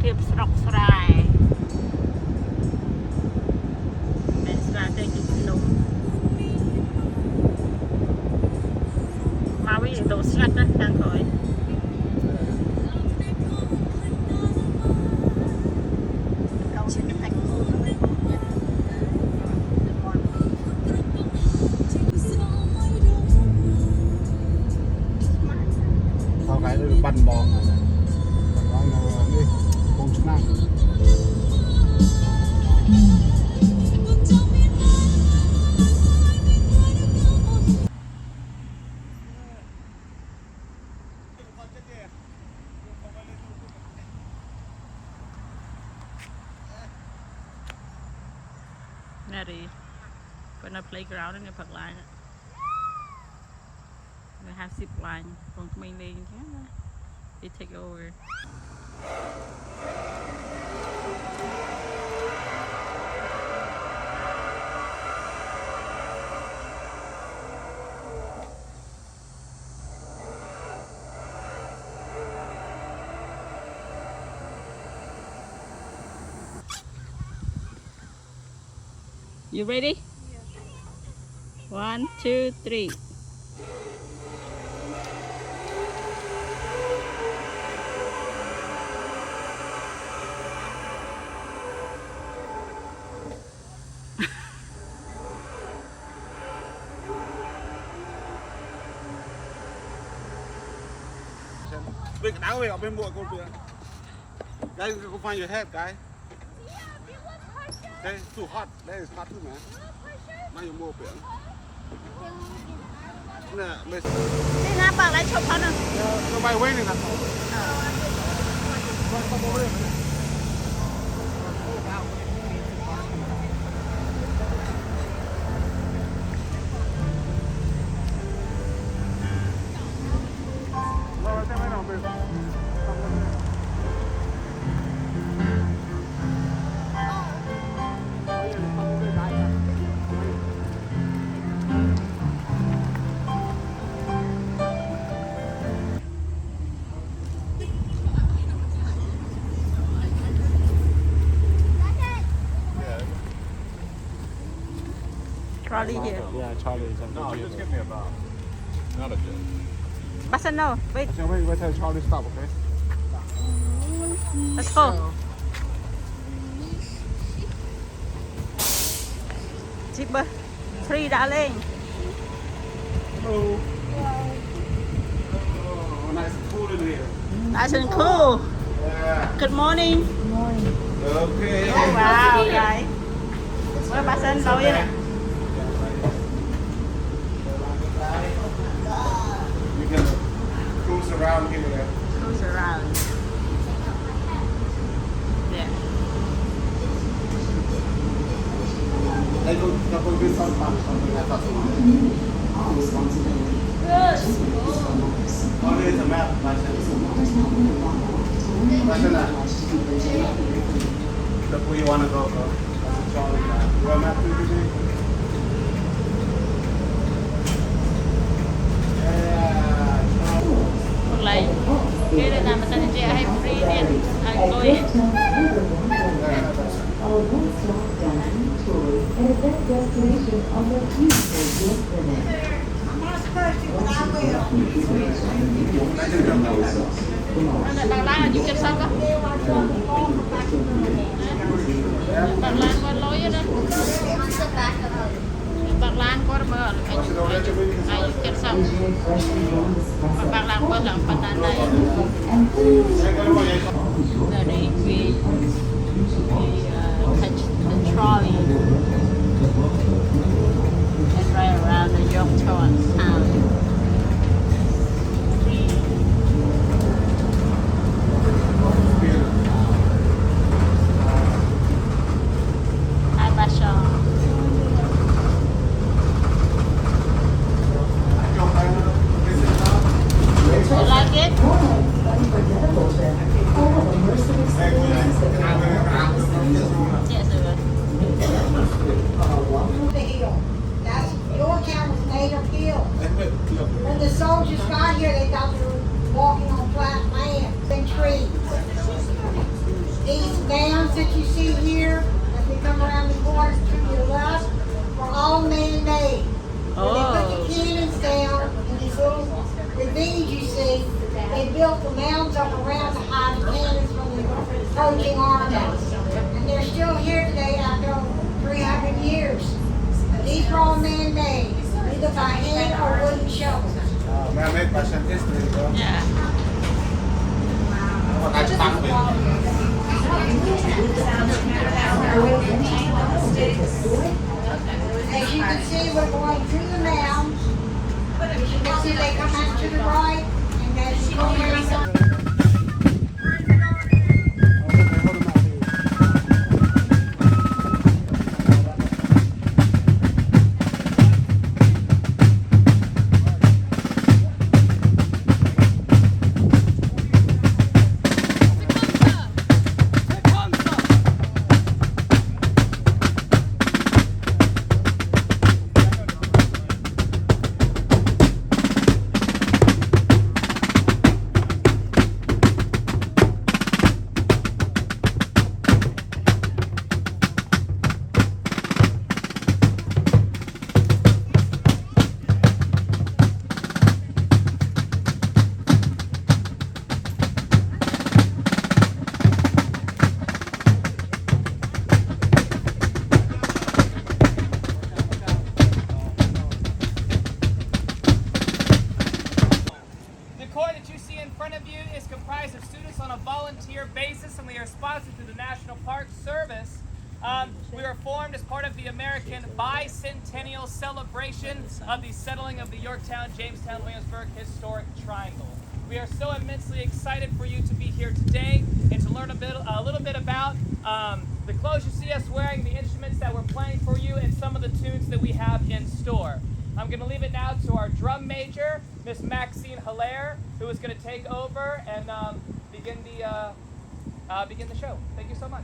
ភាពស្រុកស្រែមិនស្រាតែជាភ្នំមកវិញទៅស្ងាត់ណាស់ខាងក្រោយบันบองอะไรบันบองนี่คงชนะน่าดีเป็นa playground ในผักลายนะเราhave zip line ตรงไม่เลยใช่ไหมThey take over. You ready? Yeah. 1, 2, 3. Big đá về ở bên bụi con kìa. Guys, go find your head, guys. Đây, too hot. Đây is hot too, man. Now you move it. Nè, mình. Đi nào bạn lại chụp hắn à? Nó bay quay này nè. Trolley here. Yeah, Charlie. No, just give me a bow. Not a jet. Basta no, wait. Wait till Charlie stop, okay? Let's go. Zipper 3 đã lên. Hello. Oh, nice and cool in here. Nice and cool. Yeah. Good morning. Okay. Oh wow, guys. Where bác sinh đâu vậy? We can cruise around here. Cruise around. Yeah. They go do some fun, something like that. Oh, there's a map. That's where you want to go, bro. That's a Charlie map. You want a map too, today? Lại cái đây là mình sẽ chơi hay free tiền à tôi bạn Lan là chụp chân sông đó bạn Lan có lối đó bạn Lan có mơ ai chụp chân sông bạn Lan có lần phần này Very we touch the trolley and ride around the Yorktown town. Hi Basha. You like it? that you see here, as we come around the corner to your left, were all man-made. When they put the cannons down in these little ravines you see, they built the mounds up around to hide the cannons from the approaching armies. And they're still here today after 300 years. These were all man-made, either by hand or wooden shovels. Man-made by some history, bro. Yeah. That's back with. As you can see, we're going through the mounds. As you can see, they come out to the right, and as you go around. basis, and we are sponsored through the National Park Service. We were formed as part of the American bicentennial celebration of the settling of the Yorktown, Jamestown, Williamsburg historic triangle. We are so immensely excited for you to be here today and to learn a little bit about the clothes you see us wearing, the instruments that we're playing for you, and some of the tunes that we have in store. I'm going to leave it now to our drum major, Miss Maxine Hilaire, who is going to take over and begin the show. Thank you so much.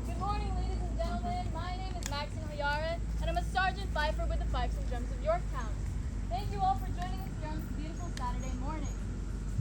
Good morning, ladies and gentlemen. My name is Maxine Hilaire, and I'm a Sergeant Fifer with the Fifes and Drums of Yorktown. Thank you all for joining us here on this beautiful Saturday morning.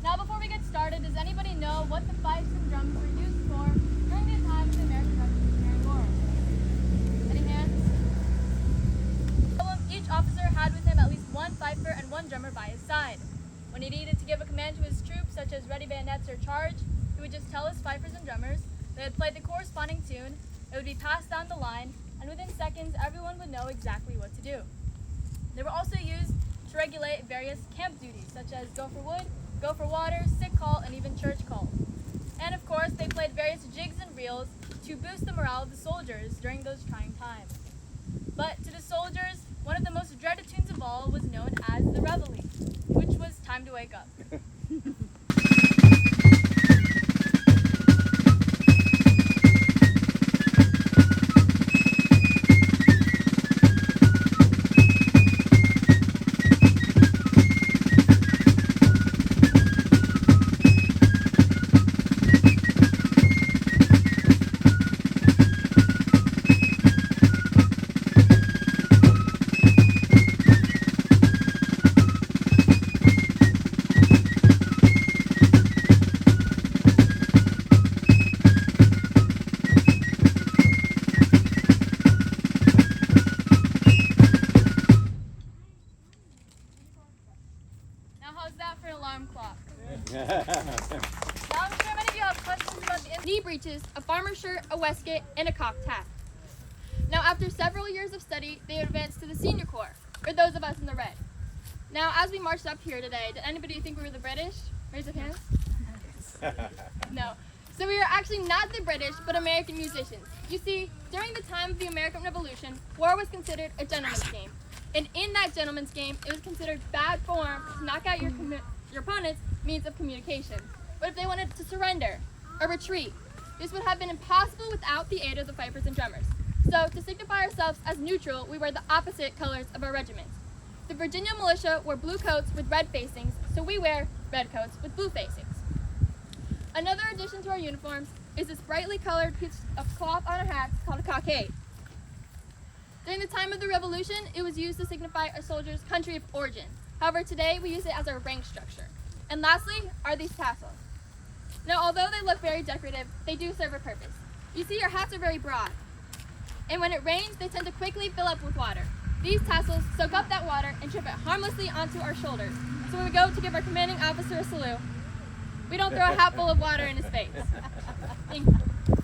Now, before we get started, does anybody know what the fifes and drums were used for during the time of the American Revolutionary War? Any hands? Each officer had with him at least one fifer and one drummer by his side. When he needed to give a command to his troops, such as ready bayonets or charge, he would just tell his fifers and drummers. They had played the corresponding tune, it would be passed down the line, and within seconds, everyone would know exactly what to do. They were also used to regulate various camp duties, such as go for wood, go for water, sick call, and even church call. And of course, they played various jigs and reels to boost the morale of the soldiers during those trying times. But to the soldiers, one of the most dreaded tunes of all was known as the Reveille, which was time to wake up. Knee breeches, a farmer's shirt, a waistcoat, and a cocked hat. Now, after several years of study, they advanced to the senior corps, or those of us in the red. Now, as we marched up here today, did anybody think we were the British? Raise your hands. No. So we are actually not the British, but American musicians. You see, during the time of the American Revolution, war was considered a gentleman's game. And in that gentleman's game, it was considered bad form to knock out your opponent's means of communication. What if they wanted to surrender or retreat? This would have been impossible without the aid of the fifers and drummers. So, to signify ourselves as neutral, we wear the opposite colors of our regiment. The Virginia militia wore blue coats with red facings, so we wear red coats with blue facings. Another addition to our uniforms is this brightly colored piece of cloth on our hats called a cockade. During the time of the Revolution, it was used to signify a soldier's country of origin. However, today we use it as our rank structure. And lastly are these tassels. Now, although they look very decorative, they do serve a purpose. You see, our hats are very broad, and when it rains, they tend to quickly fill up with water. These tassels soak up that water and trip it harmlessly onto our shoulders. So when we go to give our commanding officer a salute, we don't throw a hat full of water in his face. Thank you.